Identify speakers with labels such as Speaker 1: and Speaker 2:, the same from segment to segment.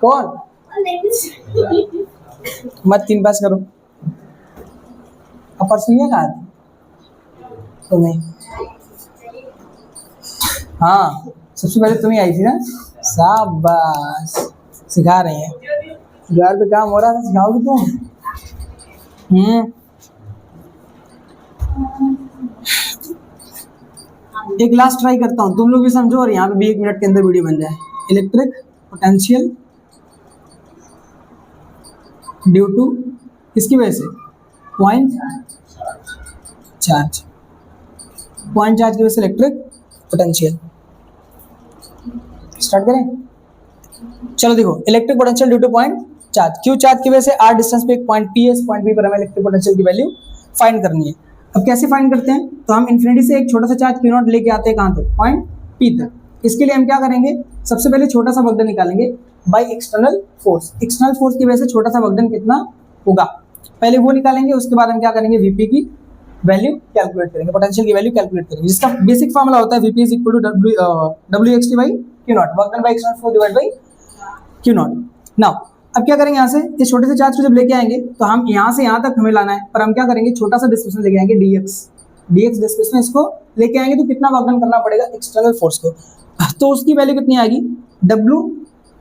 Speaker 1: कौन? मत 3 पास करो। अब परसों कहा तुम्हें? हाँ, सबसे पहले तुम्हें आई थी ना। शाबाश, सिखा रही है। घर पे काम हो रहा था, सिखाओगी तुम? एक लास्ट ट्राई करता हूँ, तुम लोग भी समझो और यहाँ पे भी 1 मिनट के अंदर वीडियो बन जाए। इलेक्ट्रिक पोटेंशियल ड्यू टू किसकी वजह से? Point charge. पॉइंट चार्ज की वजह से इलेक्ट्रिक पोटेंशियल। स्टार्ट करें? चलो देखो, electric potential due two point charge. Q charge की वजह से आर डिस्टेंस पे एक पॉइंट पी है, इस पॉइंट पी पर हमें इलेक्ट्रिक पोटेंशियल की वैल्यू फाइंड करनी है। अब कैसे फाइंड करते हैं? तो हम इन्फिनिटी से एक छोटा सा चार्ज क्यू नॉट लेके आते हैं कहाँ तक? पॉइंट पी तक। इसके लिए हम क्या करेंगे? सबसे पहले छोटा सा वर्कडन निकालेंगे bye external force. External force की वजह से छोटा सा वर्कडन कितना होगा, पहले वो निकालेंगे। उसके बाद हम क्या करेंगे? वीपी की वैल्यू कैलकुलेट करेंगे, पोटेंशियल की वैल्यू कैलकुलेट करेंगे, जिसका बेसिक फॉर्मूला होता है VP is equal to W X T by Q nought, work done by external force divide by Q nought. Now अब क्या करेंगे? यहाँ से इस छोटे से चार्ज को जब लेके आएंगे तो हम यहाँ से यहाँ तक हमें लाना है, पर हम क्या करेंगे? छोटा सा डिस्प्लेसमेंट लेके आएंगे, डीएक्स डिस्प्लेसमेंट इसको लेके आएंगे तो कितना वर्कडन करना पड़ेगा एक्सटर्नल फोर्स को? तो उसकी वैल्यू कितनी आएगी? W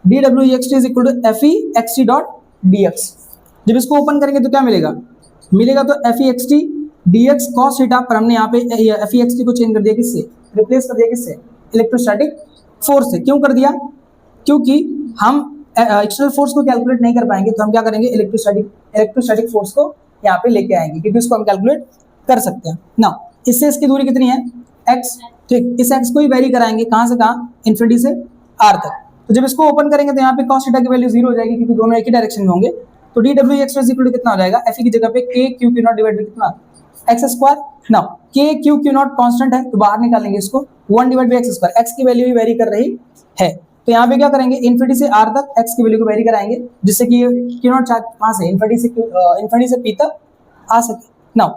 Speaker 1: D W X T is equal to F E X T dot D X. जब इसको ओपन करेंगे तो क्या मिलेगा? मिलेगा तो F E X T D X cos theta, पर हमने यहाँ पे एफ ई एक्स टी को चेंज कर दिया, किससे? रिप्लेस कर दिया, किससे? इलेक्ट्रोस्टैटिक फोर्स से। क्यों कर दिया? क्योंकि हम एक्सटर्नल फोर्स को कैलकुलेट नहीं कर पाएंगे, तो हम क्या करेंगे? इलेक्ट्रोस्टैटिक फोर्स को यहाँ पे लेके आएंगे, क्योंकि उसको हम कैलकुलेट कर सकते हैं ना। इससे इसकी दूरी कितनी है? x। ठीक, इस x को ही वेरी कराएंगे, कहाँ से कहाँ? इन्फिनिटी से r तक। तो जब इसको ओपन करेंगे तो यहाँ पे cos थीटा की वैल्यू 0 हो जाएगी, क्योंकि दोनों एक ही डायरेक्शन में होंगे। तो D W X equal to कितना हो जाएगा? एफ की जगह पे K Q Q not divide by कितना? X square. Now K Q Q not constant है तो बाहर निकालेंगे इसको, 1 divide by X square. X की वैल्यू ही वेरी कर रही है, तो यहाँ पे क्या करेंगे? इन्फिनिटी से r तक x की वैल्यू को वेरी कराएंगे, जिससे कि क्यू नॉट चार्ज कहाँ से? इन्फिनिटी से p तक आ सके। नाउ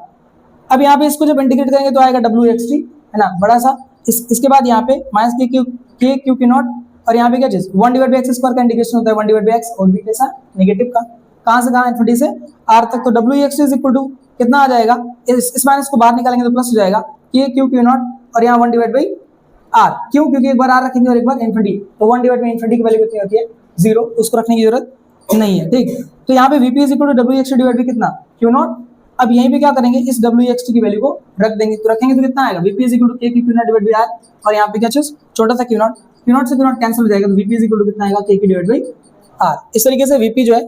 Speaker 1: अब यहाँ पे इसको जब इंटीग्रेट करेंगे तो आएगा डब्ल्यू एक्स टी, है ना, बड़ा सा। इसके बाद यहाँ पे माइनस के क्यू की नॉट, और यहाँ पे क्या चीज? 1 डिवाइड बाई एक्स स्क्वायर का इंटीग्रेशन होता है 1 डिवाइड बाई एक्स, और भी कैसा? नेगेटिव का। कहाँ से कहाँ? इन्फिनिटी से r तक। तो W X is equal to कितना आ जाएगा? इस माइनस को बाहर निकालेंगे तो प्लस हो जाएगा के क्यू क्यू नॉट, और यहाँ 1 डिवाइड बाई r। क्यों? क्योंकि एक बार r रखेंगे और एक बार इन्फिनिटी, तो 1 डिवाइड बाई इन्फिनिटी की वैल्यू कितनी होती है? 0, उसको रखने की जरूरत नहीं है। ठीक, तो यहाँ पे VP is equal to W X divide by कितना? Q not. अब यहीं पे क्या करेंगे? इस डब्ल्यू एक्स की वैल्यू को रख देंगे, तो रखेंगे तो कितना आएगा? वीपी इज इक्वल टू के Q not divide by r, और यहाँ पे क्या चीज? छोटा सा क्यू नॉट से क्यू नॉट कैंसिल हो जाएगा, तो वीपी इज इक्वल टू कितना आएगा? के क्यू डिवाइड बाई r। इस तरीके से वीपी जो है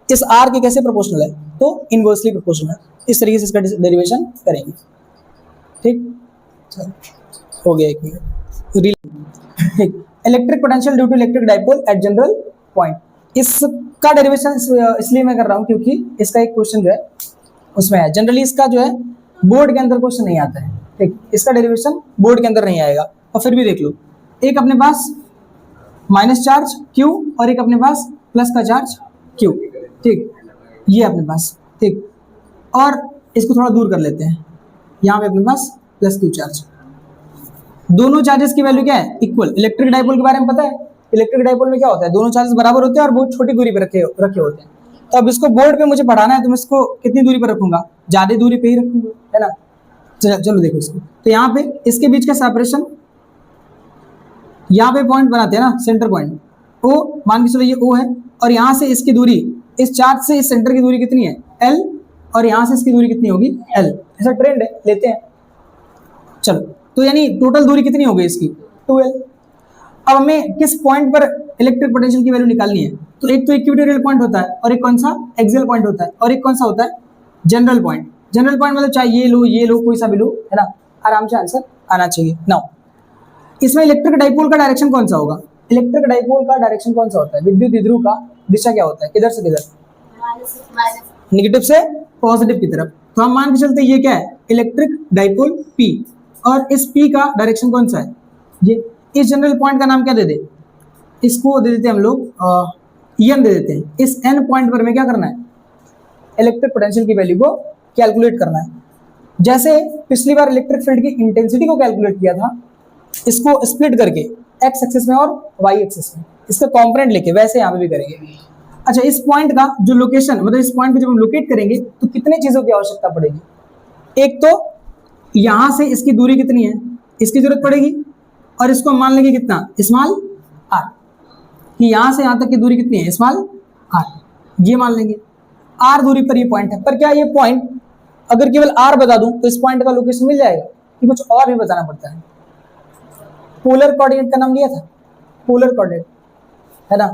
Speaker 1: इस r के कैसे प्रोपोर्शनल है? तो इनवर्सली प्रोपोर्शनल है। इस तरीके से इसका डेरिवेशन करेंगे। ठीक, हो गया 1 मिनट। Electric potential due to electric dipole at general point, इसका डेरिवेशन इसलिए मैं कर रहा हूँ क्योंकि इसका एक क्वेश्चन जो है उसमें है। जनरली इसका जो है बोर्ड के अंदर क्वेश्चन नहीं आता है। ठीक, इसका डेरिवेशन बोर्ड के अंदर नहीं आएगा। और फिर भी देख लो, एक अपने पास माइनस चार्ज Q और एक अपने पास प्लस का चार्ज Q। ठीक, ये अपने पास। ठीक, और इसको थोड़ा दूर कर लेते हैं, यहाँ पे अपने पास प्लस Q चार्ज। दोनों चार्जेस की वैल्यू क्या है? इक्वल। इलेक्ट्रिक डाइपोल के बारे में पता है? इलेक्ट्रिक डाइपोल में क्या होता है? दोनों चार्जेस बराबर होते हैं और बहुत छोटी दूरी पर रखे होते हैं। तो अब इसको बोर्ड पे मुझे पढ़ाना है, तो मैं इसको कितनी दूरी पर रखूंगा? ज्यादा दूरी पे ही रखूंगा, है ना। चलो देखो इसको, तो यहाँ पे इसके बीच का सेपरेशन, यहाँ पे पॉइंट बनाते हैं ना, सेंटर पॉइंट O, मान के चलो ये O है, और यहाँ से इसकी दूरी, इस चार्ज से इस सेंटर की दूरी कितनी है? L, और यहाँ से इसकी दूरी कितनी होगी? L। ऐसा ट्रेंड है, लेते हैं। चलो, तो यानी टोटल दूरी कितनी हो गई इसकी? 2L। अब हमें किस पॉइंट पर इलेक्ट्रिक पोटेंशियल की वैल्यू निकालनी है? तो एक तो इक्वेटोरियल पॉइंट होता है, और एक कौन सा? एक्सियल पॉइंट होता है, और एक कौन सा होता है? General point. जनरल पॉइंट मतलब चाहे ये लो कोई सा भी लो, है ना, आराम से आंसर आना चाहिए। नाउ इसमें इलेक्ट्रिक डाइपोल का डायरेक्शन कौन सा होगा? इलेक्ट्रिक डाइपोल का डायरेक्शन कौन सा होता है? विद्युत द्विध्रुव का दिशा क्या होता है? किधर से किधर? नेगेटिव से पॉजिटिव की तरफ। तो हम मान के चलते ये क्या है? इलेक्ट्रिक डाइपोल P, और इस P का डायरेक्शन कौन सा है? ये। इस जनरल पॉइंट का नाम क्या दे दे? इसको दे देते हैं हम लोग EN दे देते हैं। इस N पॉइंट पर हमें क्या करना है? इलेक्ट्रिक पोटेंशियल की वैल्यू को कैलकुलेट करना है। जैसे पिछली बार इलेक्ट्रिक फील्ड की इंटेंसिटी को कैलकुलेट किया था, इसको स्प्लिट करके x एक्सिस में और y एक्सिस में। इसका कॉम्पोनेंट लेके, वैसे यहाँ पे भी करेंगे। अच्छा, इस पॉइंट का जो लोकेशन, मतलब इस पॉइंट को जब हम लोकेट करेंगे तो कितने चीजों की आवश्यकता पड़ेगी? एक तो यहां से इसकी दूरी कितनी है, इसकी जरूरत पड़ेगी, और इसको हम मान लेंगे कितना, स्मॉल आर, कि यहां से यहां तक की दूरी कितनी है, स्मॉल आर, ये मान लेंगे। आर दूरी पर ये पॉइंट है, पर क्या ये पॉइंट अगर केवल आर बता दूं तो इस पॉइंट का लोकेशन मिल जाएगा कि कुछ और भी बताना पड़ता है? पोलर कोऑर्डिनेट का नाम लिया था, पोलर कोऑर्डिनेट है ना,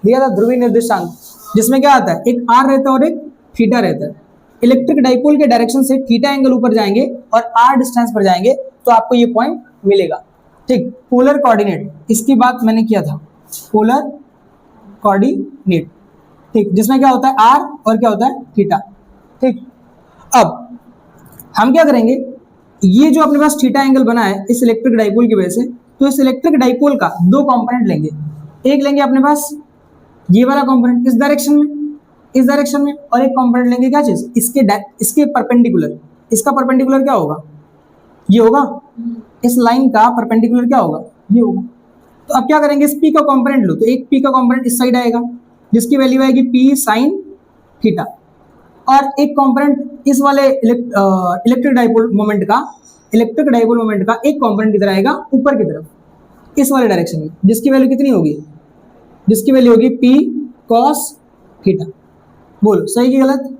Speaker 1: दिया था ध्रुवीय निर्देशांक, जिसमें क्या आता है, एक आर रहता है और एक थीटा रहता है। इलेक्ट्रिक डाइपोल के डायरेक्शन से थीटा एंगल ऊपर जाएंगे और आर डिस्टेंस पर जाएंगे तो आपको ये पॉइंट मिलेगा। ठीक, पोलर कोऑर्डिनेट, इसकी बात मैंने किया था, पोलर कोऑर्डिनेट, ठीक, जिसमें क्या होता है आर और क्या होता है थीटा। ठीक, अब हम क्या करेंगे, ये जो अपने पास थीटा एंगल बना है इस इलेक्ट्रिक डाइपोल की वजह से, तो इस इलेक्ट्रिक डाइपोल का दो कंपोनेंट लेंगे। एक लेंगे अपने पास ये वाला कंपोनेंट इस डायरेक्शन में, और एक कंपोनेंट लेंगे क्या चीज, इसके परपेंडिकुलर। इसका परपेंडिकुलर क्या होगा, ये होगा, इस लाइन का परपेंडिकुलर क्या होगा, ये होगा। तो अब क्या करेंगे, इस पी का कंपोनेंट लो, तो एक पी का कंपोनेंट इस साइड आएगा जिसकी वैल्यू आएगी पी साइन थीटा, और एक कंपोनेंट इस वाले इलेक्ट्रिक डाइपोल मोमेंट का एक कंपोनेंट किधर आएगा, ऊपर की तरफ, इस वाले डायरेक्शन में, जिसकी वैल्यू कितनी होगी, जिसकी वैल्यू होगी पी कॉस थीटा। बोलो सही कि गलत?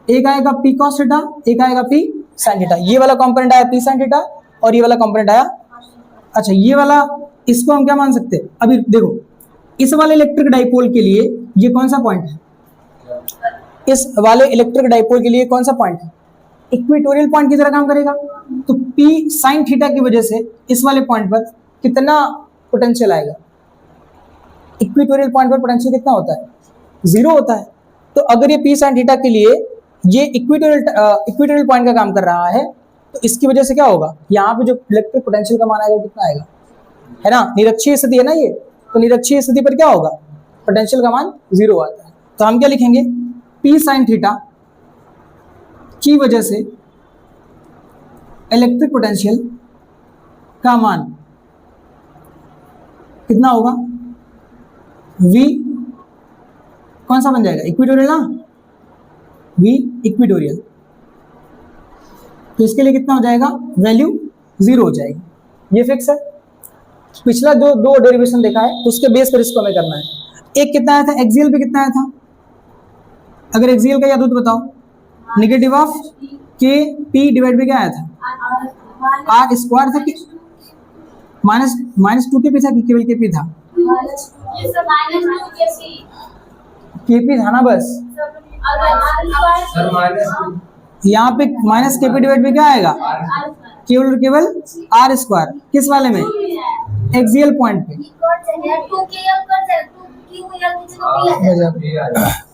Speaker 1: एक आएगा पी कॉस थीटा, एक आएगा पी साइन थीटा। ये वाला कंपोनेंट आया पी साइन थीटा और ये वाला कंपोनेंट आया, अच्छा ये वाला, इसको हम क्या मान सकते हैं, अभी देखो इस वाले इलेक्ट्रिक डाइपोल के लिए ये कौन सा पॉइंट है, इस वाले इलेक्ट्रिक डाइपोल के लिए कौन सा पॉइंट है, इक्वेटोरियल पॉइंट की तरह काम करेगा। तो पी साइन थीटा की वजह से इस वाले पॉइंट पर कितना पोटेंशियल आएगा, इक्वेटोरियल पॉइंट पर पोटेंशियल कितना होता है, 0 होता है। तो अगर ये पी साइन थीटा के लिए ये इक्वेटोरियल पॉइंट का काम कर रहा है तो इसकी वजह से क्या होगा, यहाँ पे जो इलेक्ट्रिक पोटेंशियल का मान आएगा वो कितना आएगा, है ना, निरक्षीय स्थिति है ना ये, तो निरक्षीय स्थिति पर क्या होगा, पोटेंशियल का मान 0 आता है। तो हम क्या लिखेंगे, पी साइन थीटा की वजह से इलेक्ट्रिक पोटेंशियल का मान कितना होगा, V कौन सा बन जाएगा, इक्वेटोरियल ना, V इक्वेटोरियल, तो इसके लिए कितना हो जाएगा, वैल्यू 0 हो जाएगी, ये फिक्स है। पिछला जो दो डेरिवेशन देखा है उसके बेस पर इसको हमें करना है। एक कितना आया था, एक्सियल पे कितना आया था, अगर एक्सियल का याद हो तो बताओ, negative of K P divide by क्या आया था, आर स्क्वायर था कि माइनस 2 के पी था कि केवल के पी था, के पी था ना बस, यहाँ पे minus K P divide by क्या आएगा, केवल आर स्क्वायर, किस वाले में, एक्सियल पॉइंट पे,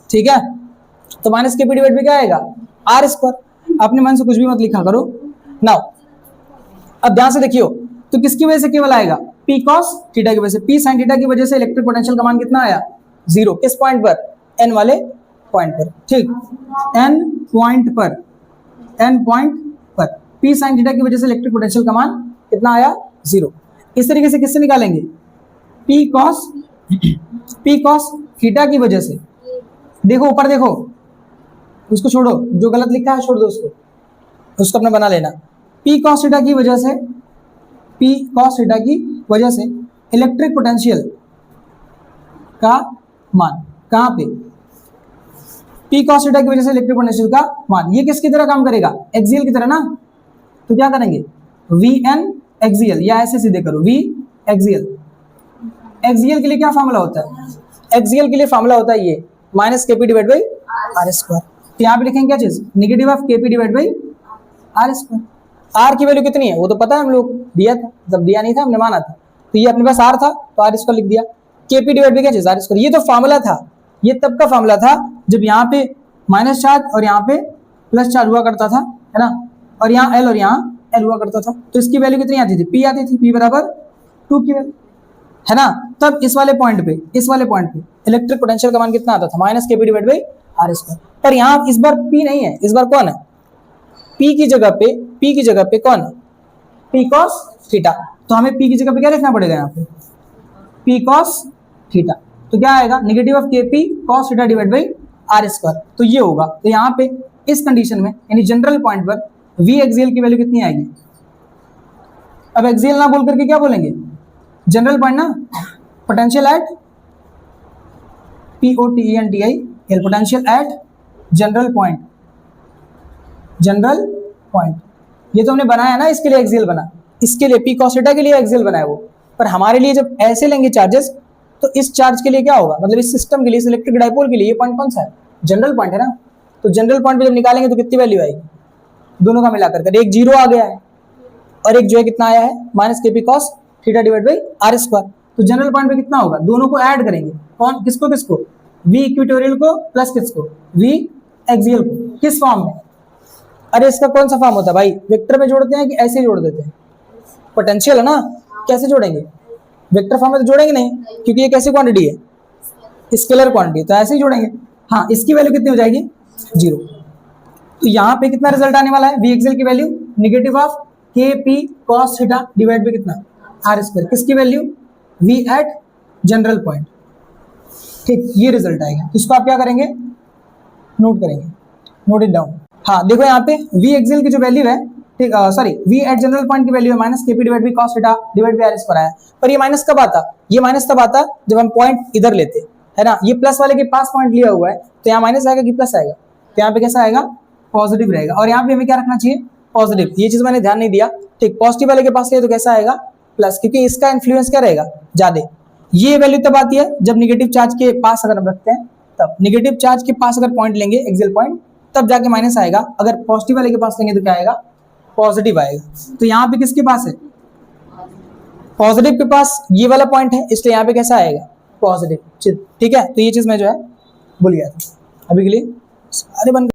Speaker 1: ठीक है। तो minus K P divide by क्या आएगा, आर स्क्वायर। अपने मन से कुछ भी मत लिखा करो। नाउ अब ध्यान से देखियो, तो किसकी वजह से केवल आएगा, पी कॉस थीटा की वजह से, पी साइन थीटा की वजह से इलेक्ट्रिक पोटेंशियल का मान कितना आया, 0, किस पॉइंट पर, एन वाले पॉइंट पर, ठीक, एन पॉइंट पर पी साइन थीटा की वजह से इलेक्ट्रिक पोटेंशियल का मान कितना आया, 0। इस तरीके से किससे निकालेंगे, पी कॉस थीटा की वजह से, देखो ऊपर देखो, उसको छोड़ो, जो गलत लिखा है छोड़ दो उसको अपना बना लेना। पी कॉस थीटा की वजह से इलेक्ट्रिक पोटेंशियल का मान कहाँ पे, पी कॉस थीटा की वजह से इलेक्ट्रिक पोटेंशियल का मान, ये किसकी तरह काम करेगा, एक्सियल की तरह ना। तो क्या करेंगे, वी एन एक्सियल, या ऐसे सीधे करो, वी एक्सियल। एक्सियल के लिए क्या फॉर्मूला होता है, एक्सियल के लिए फॉर्मूला होता है ये minus K P divide by R square. तो यहाँ पे लिखेंगे क्या चीज, negative of K P divide by R square. R की वैल्यू कितनी है वो तो पता है, हम लोग दिया था, जब दिया नहीं था हमने माना था, तो ये अपने पास आर था तो आर स्क्वायर लिख दिया, के पी डिवाइड बाई क्या चीज, आर स्क्वायर। ये तो फॉर्मूला था, ये तब का फॉर्मूला था जब यहाँ पे माइनस चार्ज और यहाँ पे प्लस चार्ज हुआ करता था, है ना, और यहाँ एल और यहाँ एल हुआ करता था। तो इसकी वैल्यू कितनी आती थी, पी आती थी, पी बराबर 2 की वैल्यू, है ना। तब इस वाले पॉइंट पे इलेक्ट्रिक पोटेंशियल का मान कितना आता था, minus K P divide by R square. पर यहाँ इस बार पी नहीं है, इस बार कौन है, पी की जगह पे कौन है, पी कॉस थीटा। तो हमें पी की जगह पे क्या लिखना पड़ेगा, यहाँ पे पी कॉस थीटा। तो क्या आएगा, negative of K P cos theta divide by R square. तो ये होगा। तो यहाँ पे इस कंडीशन में यानी जनरल पॉइंट पर वी एक्सियल की वैल्यू कितनी आएगी। अब एक्सियल ना बोल करके क्या बोलेंगे, जनरल पॉइंट ना, potential at POTENTIAL, potential at general point. General point ये तो हमने बनाया ना, इसके लिए एक्सियल बना, इसके लिए पी कॉस थीटा के लिए एक्सियल बनाया वो। पर हमारे लिए जब ऐसे लेंगे चार्जेस, तो इस चार्ज के लिए क्या होगा, मतलब इस सिस्टम के लिए, इलेक्ट्रिक डाइपोल के लिए ये पॉइंट कौन सा है, जनरल पॉइंट है ना। तो जनरल पॉइंट पे जब निकालेंगे तो कितनी वैल्यू आएगी, दोनों का मिलाकर कर, एक जीरो आ गया है और एक जो है कितना आया है, minus K P cos theta divide by R square. तो जनरल पॉइंट पे कितना होगा, दोनों को ऐड करेंगे, कौन किसको किसको, वी इक्वेटोरियल को प्लस किसको, वी एक्सियल को। किस फॉर्म में, अरे इसका कौन सा फॉर्म होता है भाई, वेक्टर में जोड़ते हैं कि ऐसे ही जोड़ देते हैं, पोटेंशियल है ना, कैसे जोड़ेंगे, वेक्टर फॉर्म में तो जोड़ेंगे नहीं, क्योंकि ये कैसी क्वांटिटी है, स्केलर क्वांटिटी, तो ऐसे ही जोड़ेंगे। हाँ, इसकी वैल्यू कितनी हो जाएगी, जीरो। तो यहाँ पे कितना रिजल्ट आने वाला है, वी एक्सियल की value negative of K P cos theta divide by कितना, आर स्क्वायर। किसकी value, V at general point. ठीक, ये रिजल्ट आएगा। तो इसको आप क्या करेंगे, नोट करेंगे, नोट इट डाउन। हाँ देखो यहाँ पे वी एक्सियल की जो वैल्यू है, ठीक, sorry, V at general point की वैल्यू है minus K P divide by cos theta divide by R square आया। पर ये माइनस कब आता, ये माइनस तब आता जब हम पॉइंट इधर लेते है ना, ये प्लस वाले के पास पॉइंट लिया हुआ है, तो यहाँ माइनस आएगा कि प्लस आएगा, तो यहाँ पे कैसा आएगा, पॉजिटिव रहेगा। और यहाँ पे हमें क्या रखना चाहिए, पॉजिटिव। ये चीज मैंने ध्यान नहीं दिया। ठीक, पॉजिटिव वाले के पास लिया तो कैसा आएगा, प्लस, क्योंकि इसका इन्फ्लुएंस क्या रहेगा, ज्यादा। ये वैल्यू तब आती है जब निगेटिव चार्ज के पास अगर हम रखते हैं, तब निगेटिव चार्ज के पास अगर पॉइंट लेंगे एक्सियल पॉइंट, तब जाके माइनस आएगा। अगर पॉजिटिव वाले के पास लेंगे तो क्या आएगा, पॉजिटिव आएगा। तो यहाँ पे किसके पास है, पॉजिटिव के पास ये वाला पॉइंट है, इसलिए यहाँ पे कैसा आएगा, पॉजिटिव। ठीक है, तो ये चीज मैं जो है भूल गया था। अभी के लिए अरे बन